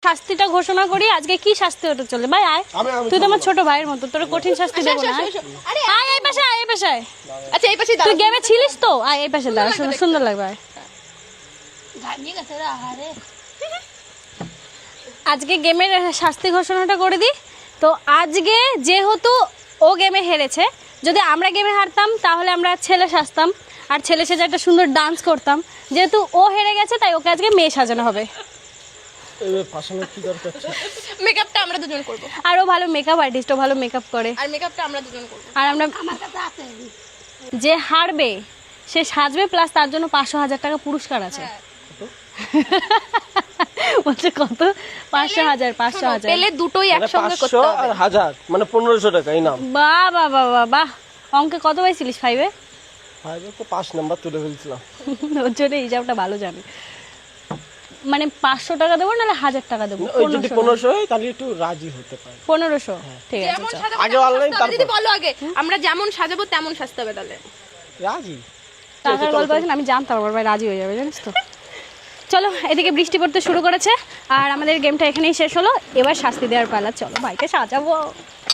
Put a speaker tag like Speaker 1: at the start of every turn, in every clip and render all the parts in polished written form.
Speaker 1: শাস্তিটা ঘোষণা করি আজকে কি শাস্তি হতে চলে ভাই আয় তুই তো আমার ছোট ভাইয়ের মতো তোর কঠিন শাস্তি দেব না আয় এই পাশে আয় এই পাশে
Speaker 2: আচ্ছা এই পাশে
Speaker 1: তুই গেমে ছিলিস তো আয় এই পাশে দাঁড়া সুন্দর লাগবে আজকে গেমের শাস্তি ঘোষণাটা করে দি তো আজকে যেহেতু ও গেমে হেরেছে যদি আমরা গেমে হারতাম তাহলে আমরা ছেলে সাজতাম আর ছেলে সেজে একটা সুন্দর ডান্স করতাম যেহেতু ও হেরে গেছে তাই ওকে আজকে মেয়ে সাজানো হবে
Speaker 2: মেকআপটা আমরা দুজন করব
Speaker 1: আর ও ভালো মেকআপ আর্টিস্ট ও ভালো মেকআপ করে
Speaker 2: আর মেকআপটা আমরা দুজন করব
Speaker 1: আর আমরা যে হারবে সে সাজবে প্লাস তার জন্য 500,000 টাকা পুরস্কার আছে বলছে কত 500,000
Speaker 2: পেলে দুটোই একসঙ্গে করতে হবে
Speaker 3: 500 আর 1000 মানে 1500 টাকা ইনাম
Speaker 1: বাহ বাহ বাহ বাহ বাহ অঙ্কে কত পাইছিলিস 5-এ
Speaker 3: 5 তো 5 নাম্বার তুলে ফেলছিলাম
Speaker 1: ওর জন্য হিসাবটা ভালো জানে মানে 500 টাকা দেবো নাহলে 1000 টাকা দেবো
Speaker 3: ওই যদি 1500 হয় তাহলে একটু রাজি হতে পারে
Speaker 1: 1500 ঠিক আছে
Speaker 2: যেমন
Speaker 1: চল।
Speaker 2: সাজাবো
Speaker 3: আগে অনলাইন তারপর
Speaker 2: দিদি বলো আগে আমরা যেমন সাজাবো তেমন সাজতে হবে তাহলে
Speaker 3: রাজি
Speaker 1: টাকার গল্প আছে না, আমি জানতাম আমার ভাই রাজি হয়ে যাবে জানিস তো চলো এদিকে বৃষ্টি পড়তে শুরু করেছে আর আমাদের গেমটা এখানেই শেষ হলো এবার শাস্তি দেওয়ার পালা চলো ভাইকে সাজাবো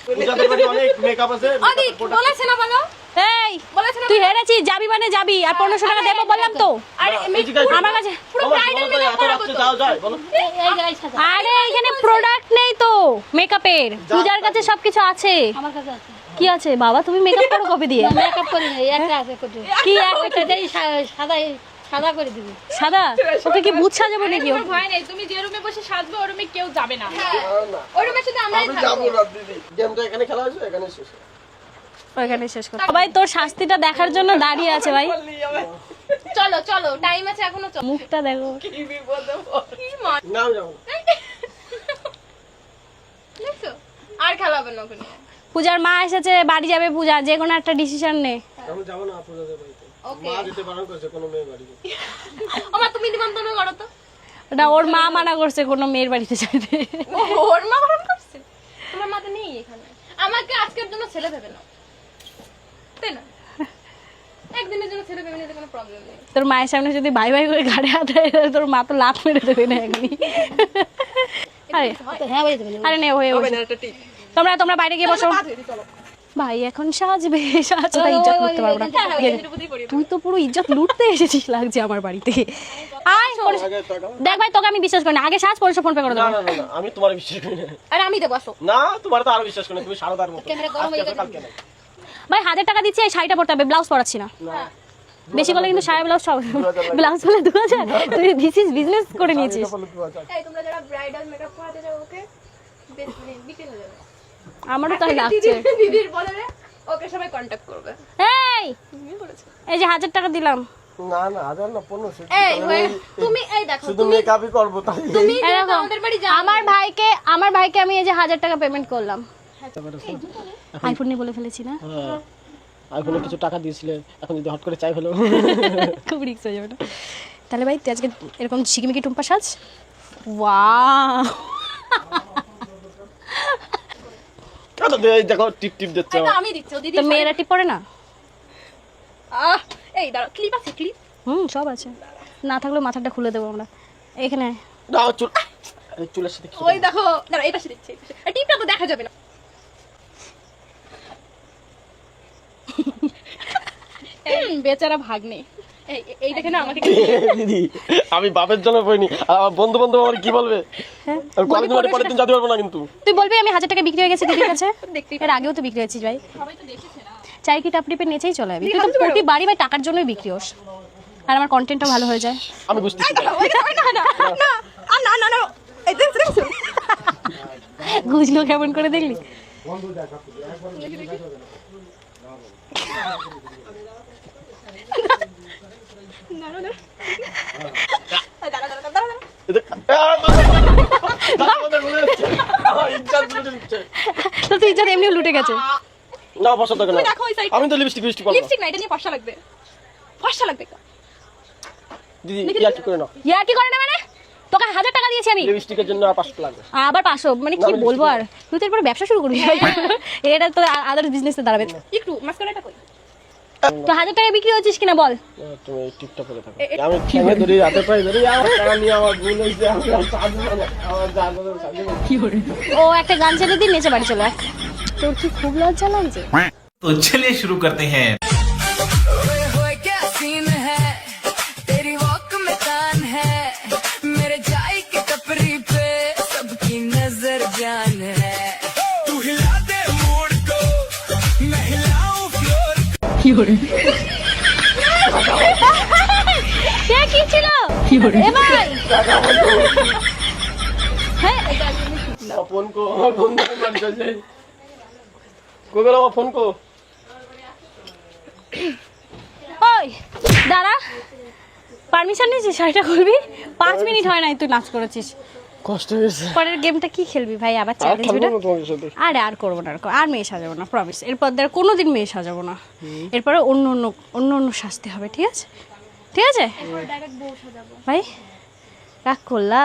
Speaker 3: পূজাদের বাড়ি অনেক মেকআপ আছে
Speaker 2: অদি বলেছে না বলো
Speaker 1: এই
Speaker 2: বলেছে না
Speaker 1: তুই হেরেছিস যাবি মানে যাবি আর 1500 টাকা দেবো বললাম তো
Speaker 2: আরে
Speaker 1: আমার কাছে
Speaker 2: পুরো ব্রাইডাল মেকআপ করাবো তো
Speaker 3: যাও যায় বলো
Speaker 1: আরে এখানে প্রোডাক্ট নেই তো মেকআপের পূজার কাছে সবকিছু আছে
Speaker 4: আমার কাছে আছে
Speaker 1: কি আছে বাবা তুমি মেকআপ করো কবে দিয়ে
Speaker 4: মেকআপ করি না একটা আছে কোটি
Speaker 1: কি
Speaker 4: একটা দেই সাদা সাদা করে দিবি
Speaker 1: সাদা ওকে কি ভূত সাজাবো নাকি ও?
Speaker 2: ভয় নেই তুমি যে রুমে বসে সাজবে ওই রুমে কেউ যাবে না ওই রুমে শুধু আমরাই
Speaker 3: আমি
Speaker 2: থাকবো
Speaker 3: যাবো না দিদি গেমটা এখানে খেলা হচ্ছে এখানে শেষ
Speaker 1: ওইখানে শেষ করো সবাই তোর শাস্তিটা দেখার জন্য দাঁড়িয়ে আছে ভাই
Speaker 2: চলো চলো টাইম আছে এখনো চলো
Speaker 1: মুখটা দেখো
Speaker 2: কি মা-
Speaker 3: নাম যাবো
Speaker 2: দেখছো? আর খেলা হবে না ওখানে
Speaker 1: পূজার মা এসেছে বাড়ি যাবে পূজা যে কোনো একটা ডিসিশন নে
Speaker 3: আমি যাবো না পূজাদের বাড়িতে
Speaker 2: ওকে
Speaker 3: মা যেতে বারণ করেছে কোনো মেয়ে বাড়িতে
Speaker 2: আমার তুমি নিমন্ত্রণ করো তো
Speaker 1: ওটা ওর মা মানা করছে কোনো মেয়ের বাড়িতে যেতে
Speaker 2: ওর মা বারণ করছে তোমার মা তো নেই এখানে আমাকে আজকের জন্য ছেলে ভেবে নাও তাই না একদিনের জন্য ছেলে ভেবে নিতে কোনো প্রবলেম নেই
Speaker 1: তোর মায়ের সামনে যদি ভাই ভাই করে ঘাড়ে হাত দেয়, তাহলে তোর মা তো লাফ মেরে দেবে না এখনই আরে
Speaker 4: হ্যাঁ বলে দেবেন
Speaker 1: আরে নে হয়ে
Speaker 2: হবে না এটা ঠিক
Speaker 1: তোমরা বাইরে গিয়ে বসো
Speaker 2: চলো
Speaker 1: ভাই এখন সাজবে সাজটা ইজ্জত করতে পারবো না গেলে। তুই তো পুরো ইজ্জত লুটতে এসেছিস লাগছে আমার বাড়িতে আয়
Speaker 3: আগে টাকা
Speaker 1: দেখ ভাই তোকে আমি বিশ্বাস করি না আগে সাজ 500 ফোন পে করে
Speaker 3: না
Speaker 1: দেবো
Speaker 3: না না আমি তোমার বিশ্বাস করি না
Speaker 2: আরে আমি দেবো আসো
Speaker 3: না তোমার তো আরো বিশ্বাস করি না তুমি সারদার মতো
Speaker 4: ক্যামেরা গরম হয়ে গেছে
Speaker 3: কালকে না
Speaker 1: ভাই 1000 টাকা দিচ্ছি এই শাড়িটা পরতে হবে ব্লাউজ পরাচ্ছি না
Speaker 3: না
Speaker 1: বেশি বলে কিন্তু শাড়ি ব্লাউজ সব ব্লাউজ বলে 2000 তুই দিস ইজ বিজনেস করে নিয়েছিস
Speaker 2: এই তোমরা যারা ব্রাইডাল মেকআপ করাতে যাও ওকে মানে বিক্রি হয়ে যাবে
Speaker 1: আমারও তাই লাগছে
Speaker 2: দিদির বলে ওকে সবাই কন্টাক্ট করবে
Speaker 1: এই এই যে 1000 টাকা দিলাম
Speaker 3: না না আদার না 1500
Speaker 2: এই তুমি এই দেখো
Speaker 3: শুধু মেকআপই করব তাই
Speaker 2: তুমি
Speaker 1: এই দেখো,
Speaker 2: আমাদের বাড়ি যাও
Speaker 1: আমার ভাইকে আমি এই যে 1000 টাকা পেমেন্ট করলাম আইফোন নিয়ে বলে ফেলেছি না
Speaker 3: আইফোনে কিছু টাকা দিয়েছিলে এখন যদি হট করে চাই হলো
Speaker 1: খুব রিস্ক হয়ে যাবে না তাহলে ভাই তুই আজকে এরকম ঝিকিমিকি টুম্পা সাজ ওয়াও
Speaker 3: কত দেখো টিপ টিপ দিচ্ছে
Speaker 2: এটা আমি দিচ্ছি ও দিদি
Speaker 1: তো মেয়েরা টিপ পড়ে না
Speaker 2: এই দাঁড়াও ক্লিপ আছে ক্লিপ
Speaker 1: সব আছে না থাকলেও মাথাটা খুলে দেবো আমরা এখানে
Speaker 3: দাও চুল এই চুলের সাথে কি
Speaker 2: ওই দেখো দাঁড়াও এই পাশে দিচ্ছি এই টিপটা তো দেখা যাবে না বেচারা ভাগ্নে এই এই দেখে না আমাকে
Speaker 3: দিদি আমি বাপের জন্য বইনি আর আমার বন্ধু বান্ধব আমার কি বলবে আমি কলেজ মাঠে পরের দিন যেতে পারবো না কিন্তু
Speaker 1: তুই বলবি আমি 1000 টাকা বিক্রি হয়ে গেছে দিদির কাছে
Speaker 2: দেখতেই
Speaker 1: এর আগেও তো বিক্রি হয়েছিস ভাই
Speaker 2: সবাই তো দেখেছে না
Speaker 1: চাই কি টাপটিপে নেচেই চলে যাবি তুই তো প্রতি বাড়ি ভাই টাকার জন্যই বিক্রি হোস আর আমার কন্টেন্টটা ভালো হয়ে যায়
Speaker 3: আমি বুঝতেছি না।
Speaker 2: ওই দেখো, না না না না না না এই দেখছো
Speaker 1: গুজলো কেমন করে দেখলি
Speaker 2: দাঁড়া দাঁড়া দাঁড়া
Speaker 3: এটা আমার ইজ্জত লুটে দিচ্ছে।
Speaker 1: তো তুই ইজ্জত এমনিও লুটে গেছে
Speaker 3: না বসা থাকে না
Speaker 2: তুমি দেখো ওই সাইড
Speaker 3: আমি তো লিপস্টিক করবো
Speaker 2: লিপস্টিক না এটা নিয়ে ফর্সা লাগবে ফর্সা লাগবে
Speaker 3: দিদি ইয়া কি করে না
Speaker 1: ইয়া কি করে না মানে তোকে 1000 টাকা দিয়েছি আমি
Speaker 3: লিপস্টিকের জন্য আর 500 লাগবে
Speaker 1: আবার 500 মানে কি বলবো আর তুই তো এরপর ব্যবসা শুরু করিস এটা তো আদার বিজনেসে দাঁড়াবে
Speaker 2: একটু মাস্কারাটা কই
Speaker 1: তো 1000 টাকা বিক্রি হচ্ছিস কিনা বল।
Speaker 3: তুমি টিকটক করে থাকো। আমি ঠেঙে ধরি, হাতে পায়ে ধরি, আমার টাকা নিয়ে আমার ভুল হয়েছে, আমি আর সাজবো না। আমার যা করে সাজবো।
Speaker 1: ও একটা গান ছেড়ে দিন, নেচে বাড়ি চলে আয়। তোর কি খুব লজ্জা লাগছে?
Speaker 5: तो चलिए शुरू करते हैं।
Speaker 6: क्या सीन है तेरी वॉक में कान है मेरे चाय की टपरी पे सबकी नजर जान है तू हिला दे मूड को मैं हिलाऊं फ्लोर
Speaker 1: কে কি ছিল এ ভাই? হ্যাঁ
Speaker 3: ফোন কো, আমার বন্ধু বাড়ি চলে। কই গেল আমার ফোন কো?
Speaker 1: ওই দাঁড়া, পারমিশন নিয়েছিস শাড়িটা খুলবি? 5 মিনিট হয় নাই তুই নাচ করেছিস।
Speaker 3: কষ্ট হয়েছে।
Speaker 1: পরের গেমটা কি খেলবি ভাই? আবার
Speaker 3: আর
Speaker 1: চ্যালেঞ্জ
Speaker 3: খেলবো
Speaker 1: ভিডিও?
Speaker 3: না তোমার সাথে।
Speaker 1: আরে আর করবো না, আর মেয়ে সাজাবো না, প্রমিস। এরপর দ্বারা কোনোদিন মেয়ে সাজাবো না। এরপরে অন্য শাস্তি হবে, ঠিক আছে? ঠিক আছে ভাই, রাগ করলা।